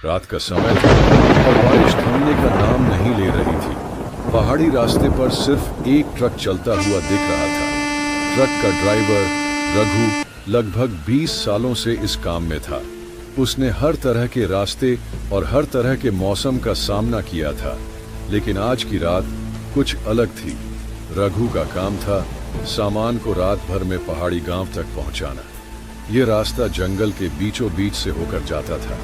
रात का समय था और बारिश थमने का नाम नहीं ले रही थी। पहाड़ी रास्ते पर सिर्फ एक ट्रक चलता हुआ दिख रहा था। ट्रक का ड्राइवर रघु लगभग 20 सालों से इस काम में था। उसने हर तरह के रास्ते और हर तरह के मौसम का सामना किया था, लेकिन आज की रात कुछ अलग थी। रघु का काम था सामान को रात भर में पहाड़ी गांव तक पहुंचाना। ये रास्ता जंगल के बीचों बीच से होकर जाता था,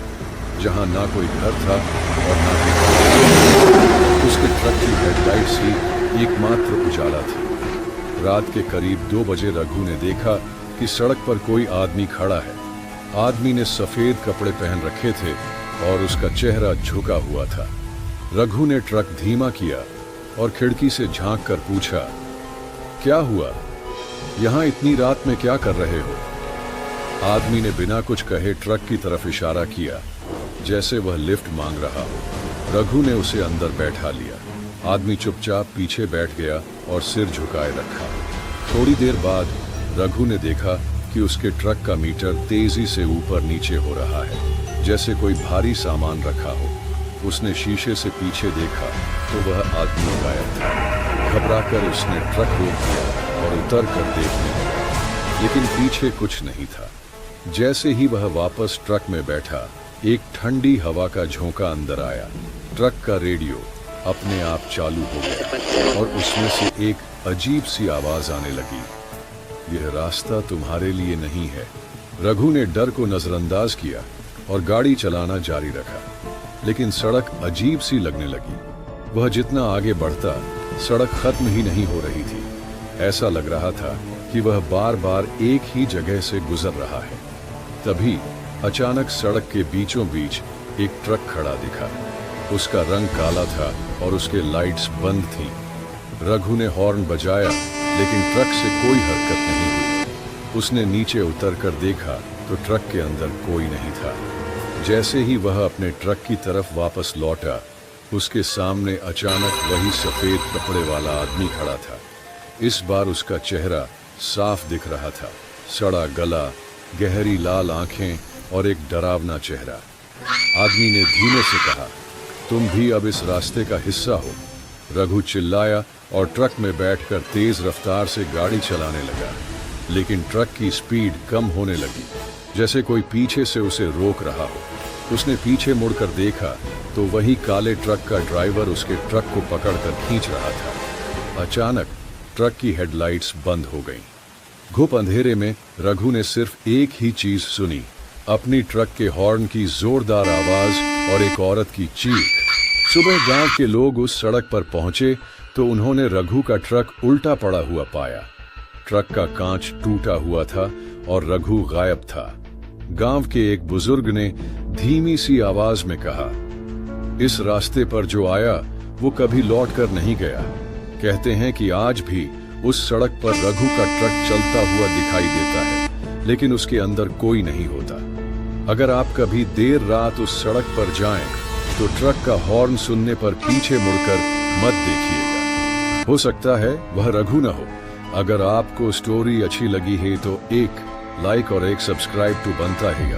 जहां ना कोई घर था और ना कोई। उसके ट्रक की हेडलाइट्स ही एकमात्र उजाला थी। रात के करीब 2 बजे रघु ने देखा कि सड़क पर कोई आदमी खड़ा है। आदमी ने सफेद कपड़े पहन रखे थे और उसका चेहरा झुका हुआ था। रघु ने ट्रक धीमा किया और खिड़की से झांक कर पूछा, क्या हुआ? यहां इतनी रात में क्या कर रहे हो? आदमी ने बिना कुछ कहे ट्रक की तरफ इशारा किया, जैसे वह लिफ्ट मांग रहा हो। रघु ने उसे अंदर बैठा लिया। आदमी चुपचाप पीछे बैठ गया और सिर झुकाए रखा। थोड़ी देर बाद रघु ने देखा कि उसके ट्रक का मीटर तेजी से ऊपर नीचे हो रहा है, जैसे कोई भारी सामान रखा हो। उसने शीशे से पीछे देखा तो वह आदमी गायब था। घबराकर उसने ट्रक रोक दिया और उतर कर देखने लगा, लेकिन पीछे कुछ नहीं था। जैसे ही वह वापस ट्रक में बैठा, एक ठंडी हवा का झोंका अंदर आया। ट्रक का रेडियो अपने आप चालू हो गया और उसमें से एक अजीब सी आवाज आने लगी, यह रास्ता तुम्हारे लिए नहीं है। रघु ने डर को नजरअंदाज किया और गाड़ी चलाना जारी रखा, लेकिन सड़क अजीब सी लगने लगी। वह जितना आगे बढ़ता, सड़क खत्म ही नहीं हो रही थी। ऐसा लग रहा था कि वह बार बार एक ही जगह से गुजर रहा है। तभी अचानक सड़क के बीचों बीच एक ट्रक खड़ा दिखा। उसका रंग काला था और उसके लाइट्स बंद थीं। रघु ने हॉर्न बजाया, लेकिन ट्रक से कोई हरकत नहीं हुई। उसने नीचे उतरकर देखा तो ट्रक के अंदर कोई नहीं था। जैसे ही वह अपने ट्रक की तरफ वापस लौटा, उसके सामने अचानक वही सफेद कपड़े वाला आदमी खड़ा था। इस बार उसका चेहरा साफ दिख रहा था, सड़ा गला, गहरी लाल आंखें और एक डरावना चेहरा। आदमी ने धीमे से कहा, तुम भी अब इस रास्ते का हिस्सा हो। रघु चिल्लाया और ट्रक में बैठकर तेज रफ्तार से गाड़ी चलाने लगा, लेकिन ट्रक की स्पीड कम होने लगी, जैसे कोई पीछे से उसे रोक रहा हो। उसने पीछे मुड़कर देखा तो वही काले ट्रक का ड्राइवर उसके ट्रक को पकड़कर खींच रहा था। अचानक ट्रक की हेडलाइट्स बंद हो गईं। घुप अंधेरे में रघु ने सिर्फ एक ही चीज सुनी, अपनी ट्रक के हॉर्न की जोरदार आवाज और एक औरत की चीख। सुबह गांव के लोग उस सड़क पर पहुंचे तो उन्होंने रघु का ट्रक उल्टा पड़ा हुआ पाया। ट्रक का कांच टूटा हुआ था और रघु गायब था। गांव के एक बुजुर्ग ने धीमी सी आवाज में कहा, इस रास्ते पर जो आया वो कभी लौट कर नहीं गया। कहते हैं कि आज भी उस सड़क पर रघु का ट्रक चलता हुआ दिखाई देता है, लेकिन उसके अंदर कोई नहीं होता। अगर आप कभी देर रात उस सड़क पर जाएं, तो ट्रक का हॉर्न सुनने पर पीछे मुड़कर मत देखिएगा। हो सकता है वह रघु न हो। अगर आपको स्टोरी अच्छी लगी है तो एक लाइक और एक सब्सक्राइब तो बनता है।